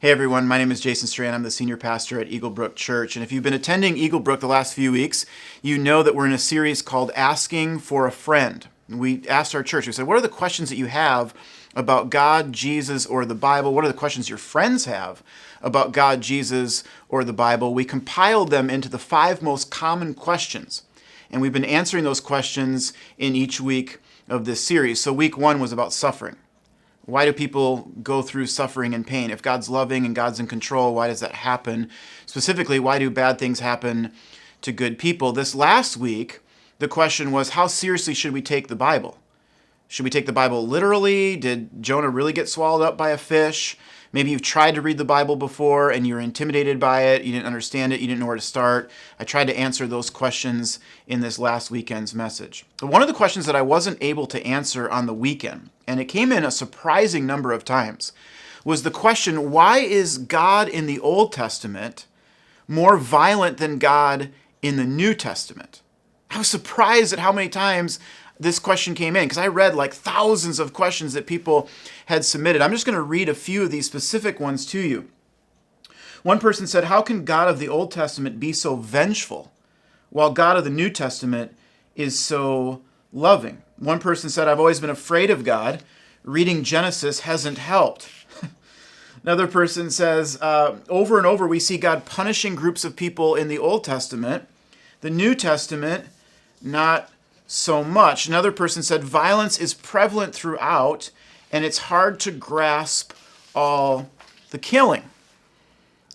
Hey everyone, my name is Jason Strand. I'm the senior pastor at Eagle Brook Church. And if you've been attending Eagle Brook the last few weeks, you know that we're in a series called Asking for a Friend. We asked our church, we said, what are the questions that you have about God, Jesus, or the Bible? What are the questions your friends have about God, Jesus, or the Bible? We compiled them into the 5 most common questions. And we've been answering those questions in each week of this series. So week 1 was about suffering. Why do people go through suffering and pain? If God's loving and God's in control, why does that happen? Specifically, why do bad things happen to good people? This last week, the question was, how seriously should we take the Bible? Should we take the Bible literally? Did Jonah really get swallowed up by a fish? Maybe you've tried to read the Bible before and you're intimidated by it. You didn't understand it. You didn't know where to start. I tried to answer those questions in this last weekend's message. But one of the questions that I wasn't able to answer on the weekend, and it came in a surprising number of times, was the question, why is God in the Old Testament more violent than God in the New Testament? I was surprised at how many times this question came in, because I read like thousands of questions that people had submitted. I'm just going to read a few of these specific ones to you. One person said, how can God of the Old Testament be so vengeful while God of the New Testament is so loving? One person said, I've always been afraid of God. Reading Genesis hasn't helped. Another person says, over and over we see God punishing groups of people in the Old Testament. The New Testament, not so much. Another person said, violence is prevalent throughout, and it's hard to grasp all the killing.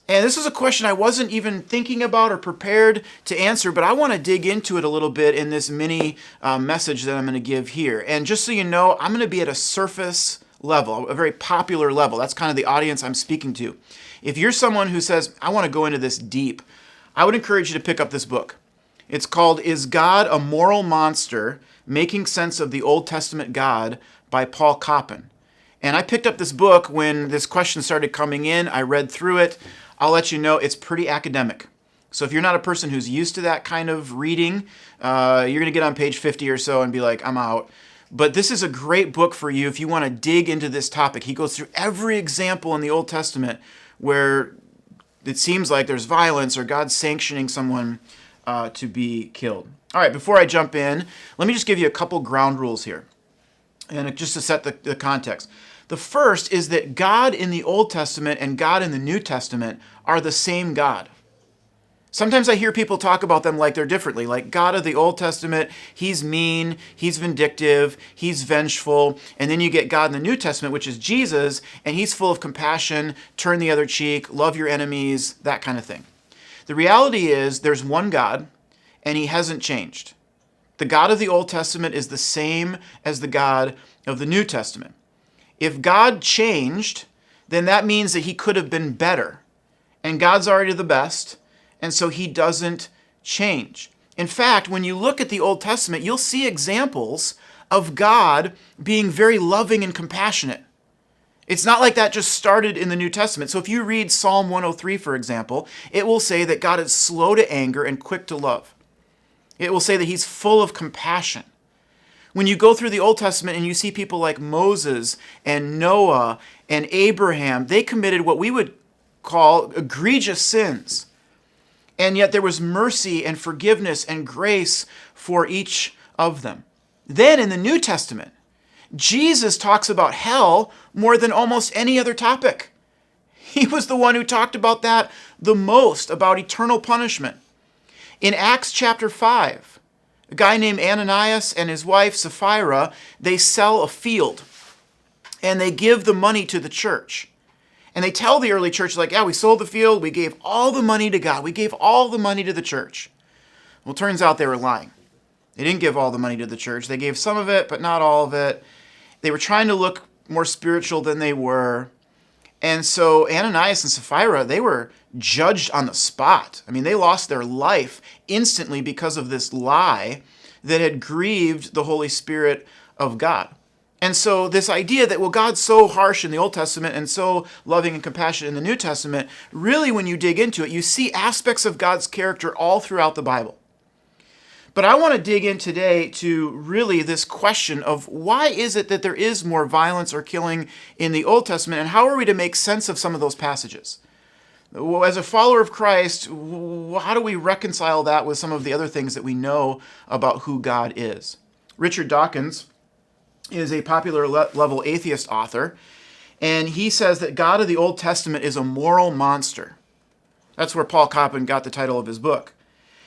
And this is a question I wasn't even thinking about or prepared to answer, but I want to dig into it a little bit in this mini message that I'm going to give here. And just so you know, I'm going to be at a surface level, a very popular level. That's kind of the audience I'm speaking to. If you're someone who says, I want to go into this deep, I would encourage you to pick up this book. It's called Is God a Moral Monster? Making Sense of the Old Testament God by Paul Coppin. And I picked up this book when this question started coming in. I read through it. I'll let you know it's pretty academic. So if you're not a person who's used to that kind of reading, you're going to get on page 50 or so and be like, I'm out. But this is a great book for you if you want to dig into this topic. He goes through every example in the Old Testament where it seems like there's violence or God's sanctioning someone to be killed. All right, before I jump in, let me just give you a couple ground rules here, and just to set the context. The first is that God in the Old Testament and God in the New Testament are the same God. Sometimes I hear people talk about them like they're differently. Like God of the Old Testament, he's mean, he's vindictive, he's vengeful. And then you get God in the New Testament, which is Jesus, and he's full of compassion, turn the other cheek, love your enemies, that kind of thing. The reality is there's one God, and he hasn't changed. The God of the Old Testament is the same as the God of the New Testament. If God changed, then that means that he could have been better. And God's already the best, and so he doesn't change. In fact, when you look at the Old Testament, you'll see examples of God being very loving and compassionate. It's not like that just started in the New Testament. So if you read Psalm 103, for example, it will say that God is slow to anger and quick to love. It will say that he's full of compassion. When you go through the Old Testament and you see people like Moses and Noah and Abraham, they committed what we would call egregious sins. And yet there was mercy and forgiveness and grace for each of them. Then in the New Testament, Jesus talks about hell more than almost any other topic. He was the one who talked about that the most, about eternal punishment. In Acts chapter 5, a guy named Ananias and his wife Sapphira, they sell a field and they give the money to the church. And they tell the early church, like, yeah, we sold the field, we gave all the money to God, we gave all the money to the church. Well, it turns out they were lying. They didn't give all the money to the church. They gave some of it, but not all of it. They were trying to look more spiritual than they were. And so Ananias and Sapphira, they were judged on the spot. I mean, they lost their life instantly because of this lie that had grieved the Holy Spirit of God. And so this idea that, well, God's so harsh in the Old Testament and so loving and compassionate in the New Testament, really when you dig into it, you see aspects of God's character all throughout the Bible. But I want to dig in today to really this question of why is it that there is more violence or killing in the Old Testament, and how are we to make sense of some of those passages? As a follower of Christ, how do we reconcile that with some of the other things that we know about who God is? Richard Dawkins is a popular level atheist author, and he says that God of the Old Testament is a moral monster. That's where Paul Coppin got the title of his book.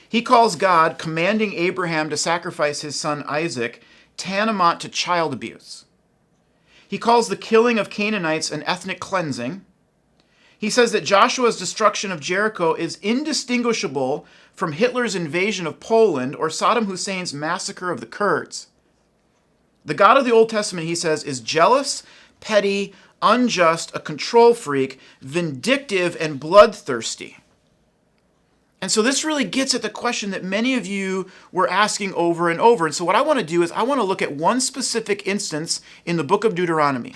He calls God commanding Abraham to sacrifice his son Isaac tantamount to child abuse. He calls the killing of Canaanites an ethnic cleansing. He says that Joshua's destruction of Jericho is indistinguishable from Hitler's invasion of Poland or Saddam Hussein's massacre of the Kurds. The God of the Old Testament, he says, is jealous, petty, unjust, a control freak, vindictive, and bloodthirsty. And so this really gets at the question that many of you were asking over and over. And so what I want to do is I want to look at one specific instance in the book of Deuteronomy.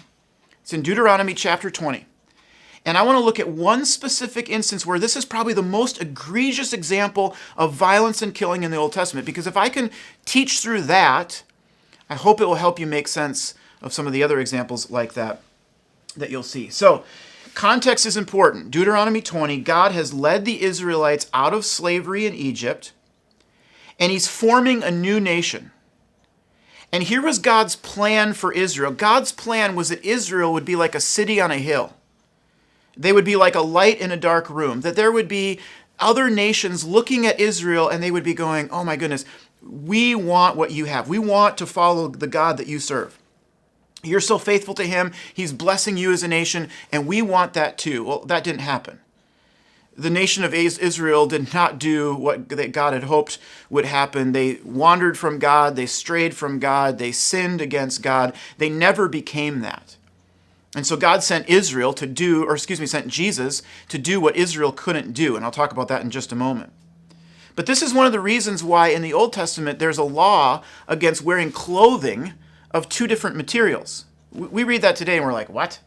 It's in Deuteronomy chapter 20. And I want to look at one specific instance where this is probably the most egregious example of violence and killing in the Old Testament. Because if I can teach through that, I hope it will help you make sense of some of the other examples like that you'll see. So, context is important. Deuteronomy 20, God has led the Israelites out of slavery in Egypt, and he's forming a new nation. And here was God's plan for Israel. God's plan was that Israel would be like a city on a hill. They would be like a light in a dark room, that there would be other nations looking at Israel and they would be going, oh my goodness, we want what you have. We want to follow the God that you serve. You're so faithful to him. He's blessing you as a nation, and we want that too. Well, that didn't happen. The nation of Israel did not do what God had hoped would happen. They wandered from God. They strayed from God. They sinned against God. They never became that. And so God sent Jesus to do what Israel couldn't do. And I'll talk about that in just a moment. But this is one of the reasons why in the Old Testament there's a law against wearing clothing of two different materials. We read that today and we're like, what?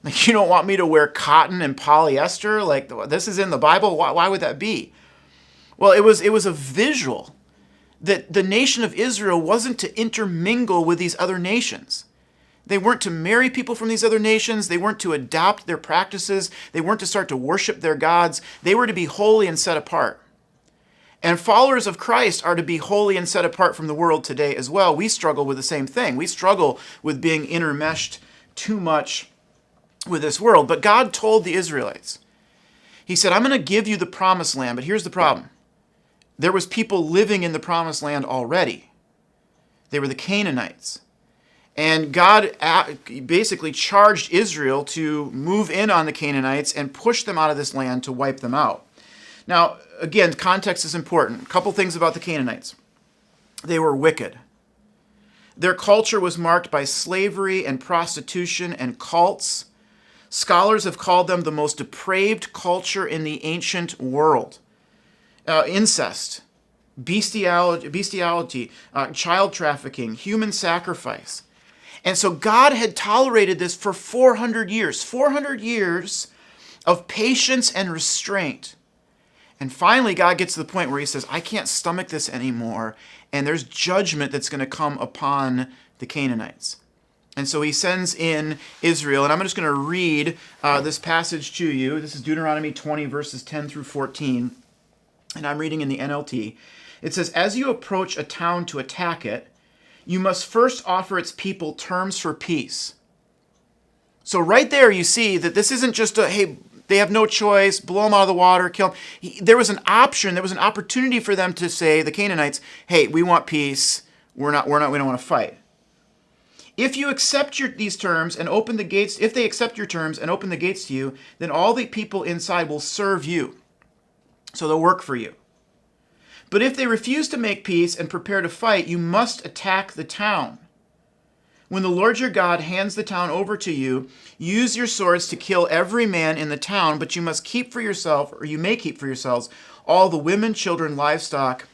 Like, you don't want me to wear cotton and polyester? Like, this is in the Bible? Why would that be? Well, it was a visual that the nation of Israel wasn't to intermingle with these other nations. They weren't to marry people from these other nations. They weren't to adopt their practices. They weren't to start to worship their gods. They were to be holy and set apart. And followers of Christ are to be holy and set apart from the world today as well. We struggle with the same thing. We struggle with being intermeshed too much with this world. But God told the Israelites, he said, I'm going to give you the promised land, but here's the problem. There was people living in the promised land already. They were the Canaanites. And God basically charged Israel to move in on the Canaanites and push them out of this land to wipe them out. Now, again, context is important. A couple things about the Canaanites. They were wicked. Their culture was marked by slavery and prostitution and cults. Scholars have called them the most depraved culture in the ancient world. Incest, bestiality, child trafficking, human sacrifice. And so God had tolerated this for 400 years. 400 years of patience and restraint. And finally, God gets to the point where he says, I can't stomach this anymore. And there's judgment that's going to come upon the Canaanites. And so he sends in Israel. And I'm just going to read this passage to you. This is Deuteronomy 20, verses 10 through 14. And I'm reading in the NLT. It says, as you approach a town to attack it, you must first offer its people terms for peace. So right there you see that this isn't just a, hey, they have no choice, blow them out of the water, kill them. There was an option, there was an opportunity for them to say, the Canaanites, hey, we we don't want to fight. If you accept these terms and open the gates, if they accept your terms and open the gates to you, then all the people inside will serve you. So they'll work for you. But if they refuse to make peace and prepare to fight, you must attack the town. When the Lord your God hands the town over to you, use your swords to kill every man in the town, but you must keep for yourself, or you may keep for yourselves, all the women, children, livestock,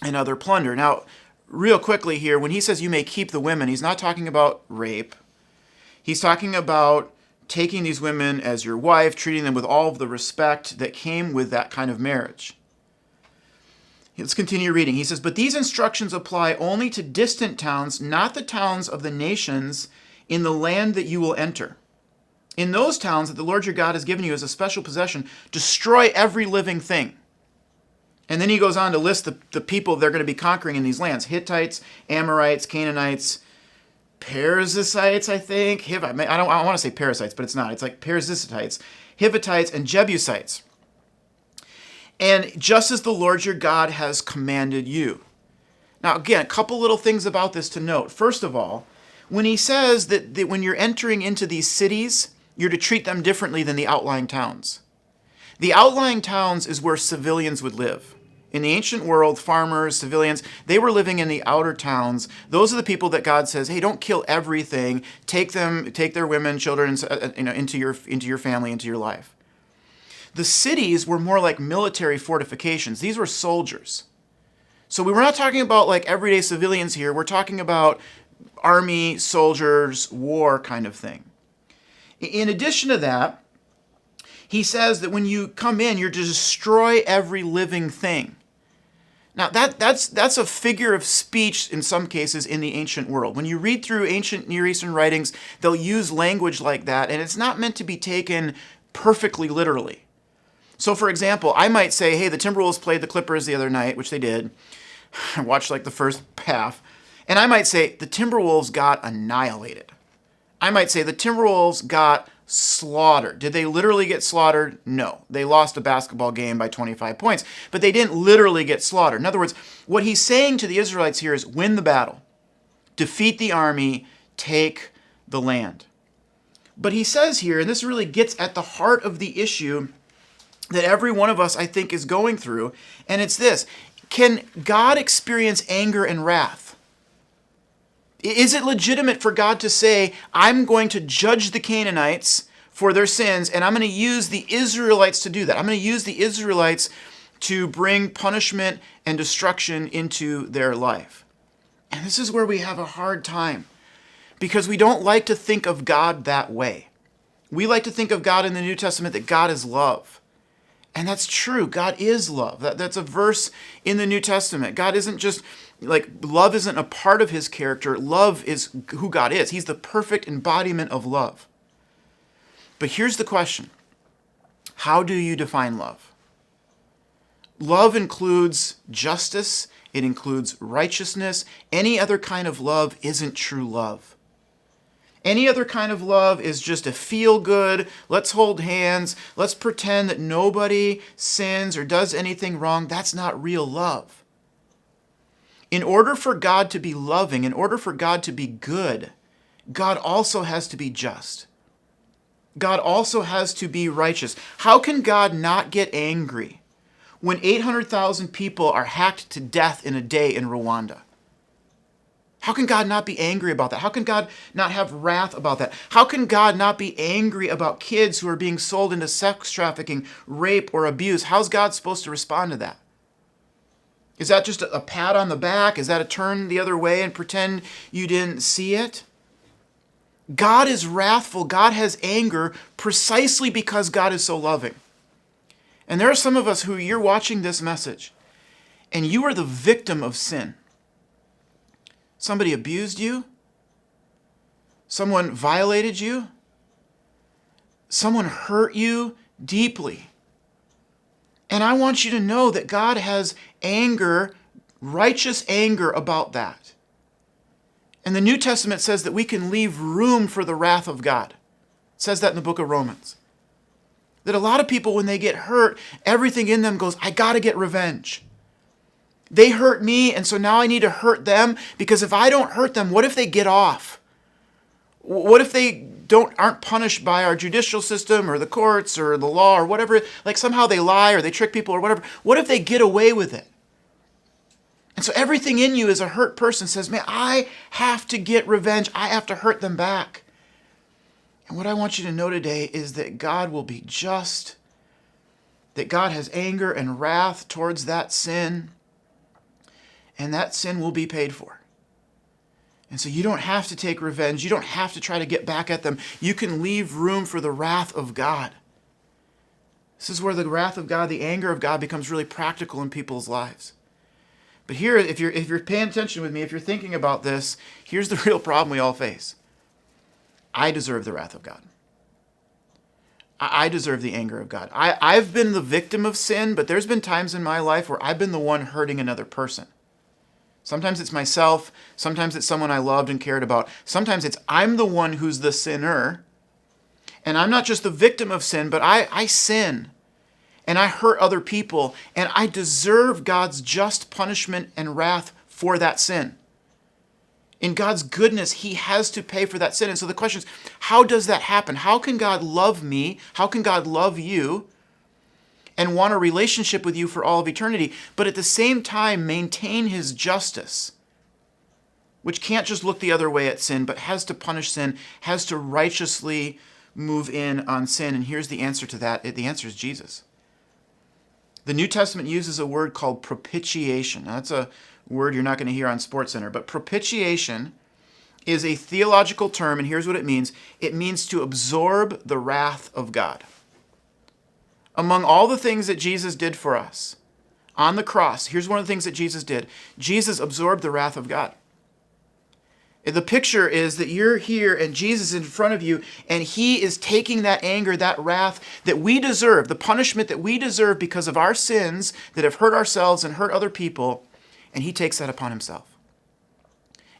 and other plunder. Now, real quickly here, when he says you may keep the women, he's not talking about rape. He's talking about taking these women as your wife, treating them with all of the respect that came with that kind of marriage. Let's continue reading. He says, but these instructions apply only to distant towns, not the towns of the nations in the land that you will enter. In those towns that the Lord your God has given you as a special possession, destroy every living thing. And then he goes on to list the people they're going to be conquering in these lands. Hittites, Amorites, Canaanites, Perizzites, I think. I want to say parasites, but it's not. It's like Perizzites, Hivitites, and Jebusites. And just as the Lord your God has commanded you. Now, again, a couple little things about this to note. First of all, when he says that when you're entering into these cities, you're to treat them differently than the outlying towns. The outlying towns is where civilians would live. In the ancient world, farmers, civilians, they were living in the outer towns. Those are the people that God says, hey, don't kill everything. Take their women, children, into your family, into your life. The cities were more like military fortifications. These were soldiers. So we were not talking about like everyday civilians here. We're talking about army, soldiers, war kind of thing. In addition to that, he says that when you come in, you're to destroy every living thing. Now, that's a figure of speech in some cases in the ancient world. When you read through ancient Near Eastern writings, they'll use language like that, and it's not meant to be taken perfectly literally. So, for example, I might say, hey, the Timberwolves played the Clippers the other night, which they did. I watched like the first half. And I might say, the Timberwolves got annihilated. I might say, the Timberwolves got slaughtered. Did they literally get slaughtered? No. They lost a basketball game by 25 points. But they didn't literally get slaughtered. In other words, what he's saying to the Israelites here is win the battle. Defeat the army. Take the land. But he says here, and this really gets at the heart of the issue that every one of us, I think, is going through, and it's this. Can God experience anger and wrath? Is it legitimate for God to say, I'm going to judge the Canaanites for their sins, and I'm going to use the Israelites to do that? I'm going to use the Israelites to bring punishment and destruction into their life. And this is where we have a hard time, because we don't like to think of God that way. We like to think of God in the New Testament that God is love. And that's true. God is love. That's a verse in the New Testament. God isn't just, love isn't a part of his character. Love is who God is. He's the perfect embodiment of love. But here's the question. How do you define love? Love includes justice. It includes righteousness. Any other kind of love isn't true love. Any other kind of love is just a feel-good, let's hold hands, let's pretend that nobody sins or does anything wrong. That's not real love. In order for God to be loving, in order for God to be good, God also has to be just. God also has to be righteous. How can God not get angry when 800,000 people are hacked to death in a day in Rwanda? How can God not be angry about that? How can God not have wrath about that? How can God not be angry about kids who are being sold into sex trafficking, rape, or abuse? How's God supposed to respond to that? Is that just a pat on the back? Is that a turn the other way and pretend you didn't see it? God is wrathful. God has anger precisely because God is so loving. And there are some of us who you're watching this message, and you are the victim of sin. Somebody abused you. Someone violated you. Someone hurt you deeply. And I want you to know that God has anger, righteous anger about that. And the New Testament says that we can leave room for the wrath of God. It says that in the book of Romans. That a lot of people, when they get hurt, everything in them goes, I got to get revenge. They hurt me, and so now I need to hurt them, because if I don't hurt them, what if they get off? What if they aren't punished by our judicial system or the courts or the law or whatever? Like somehow they lie or they trick people or whatever. What if they get away with it? And so everything in you as a hurt person says, man, I have to get revenge. I have to hurt them back. And what I want you to know today is that God will be just, that God has anger and wrath towards that sin, and that sin will be paid for. And so you don't have to take revenge. You don't have to try to get back at them. You can leave room for the wrath of God. This is where the wrath of God, the anger of God becomes really practical in people's lives. But here, if you're paying attention with me, if you're thinking about this, here's the real problem we all face. I deserve the wrath of God. I deserve the anger of God. I've been the victim of sin, but there's been times in my life where I've been the one hurting another person. Sometimes it's myself. Sometimes it's someone I loved and cared about. Sometimes it's I'm the one who's the sinner. And I'm not just the victim of sin, but I sin. And I hurt other people. And I deserve God's just punishment and wrath for that sin. In God's goodness, he has to pay for that sin. And so the question is, how does that happen? How can God love me? How can God love you and want a relationship with you for all of eternity, but at the same time maintain his justice, which can't just look the other way at sin, but has to punish sin, has to righteously move in on sin? And here's the answer to that. The answer is Jesus. The New Testament uses a word called propitiation. Now, that's a word you're not going to hear on SportsCenter, but propitiation is a theological term, and here's what it means. It means to absorb the wrath of God. Among all the things that Jesus did for us on the cross, here's one of the things that Jesus did. Jesus absorbed the wrath of God. The picture is that you're here and Jesus is in front of you, and he is taking that anger, that wrath that we deserve, the punishment that we deserve because of our sins that have hurt ourselves and hurt other people, and he takes that upon himself.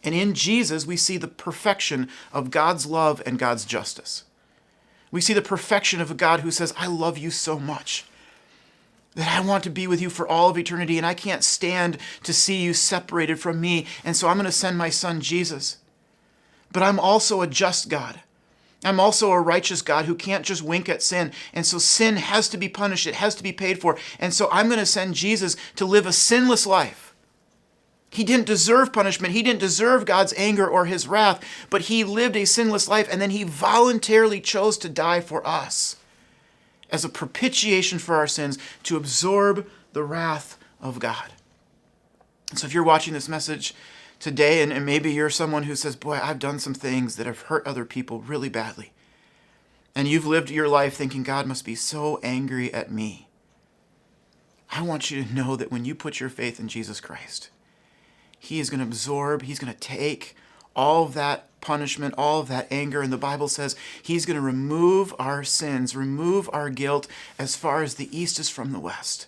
And in Jesus, we see the perfection of God's love and God's justice. We see the perfection of a God who says, I love you so much that I want to be with you for all of eternity, and I can't stand to see you separated from me, and so I'm going to send my son Jesus. But I'm also a just God. I'm also a righteous God who can't just wink at sin, and so sin has to be punished. It has to be paid for, and so I'm going to send Jesus to live a sinless life. He didn't deserve punishment. He didn't deserve God's anger or his wrath, but he lived a sinless life, and then he voluntarily chose to die for us as a propitiation for our sins, to absorb the wrath of God. And so if you're watching this message today, and maybe you're someone who says, boy, I've done some things that have hurt other people really badly, and you've lived your life thinking God must be so angry at me, I want you to know that when you put your faith in Jesus Christ, he is going to absorb, he's going to take all of that punishment, all of that anger. And the Bible says he's going to remove our sins, remove our guilt as far as the east is from the west,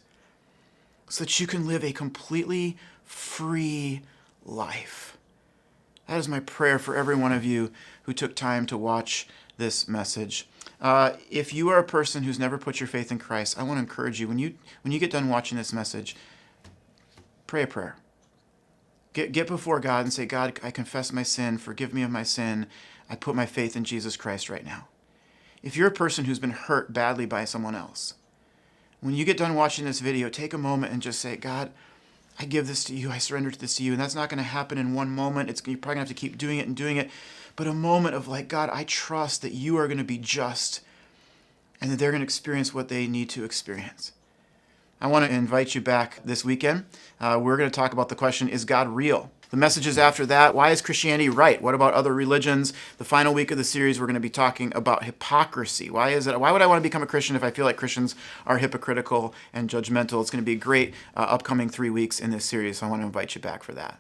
so that you can live a completely free life. That is my prayer for every one of you who took time to watch this message. If you are a person who's never put your faith in Christ, I want to encourage you, when you get done watching this message, pray a prayer. Get before God and say, God, I confess my sin. Forgive me of my sin. I put my faith in Jesus Christ right now. If you're a person who's been hurt badly by someone else, when you get done watching this video, take a moment and just say, God, I give this to you. I surrender this to you. And that's not going to happen in one moment. You're probably going to have to keep doing it. But a moment of like, God, I trust that you are going to be just and that they're going to experience what they need to experience. I want to invite you back this weekend. We're going to talk about the question, is God real? The messages after that, why is Christianity right? What about other religions? The final week of the series, we're going to be talking about hypocrisy. Why would I want to become a Christian if I feel like Christians are hypocritical and judgmental? It's going to be a great upcoming 3 weeks in this series, so I want to invite you back for that.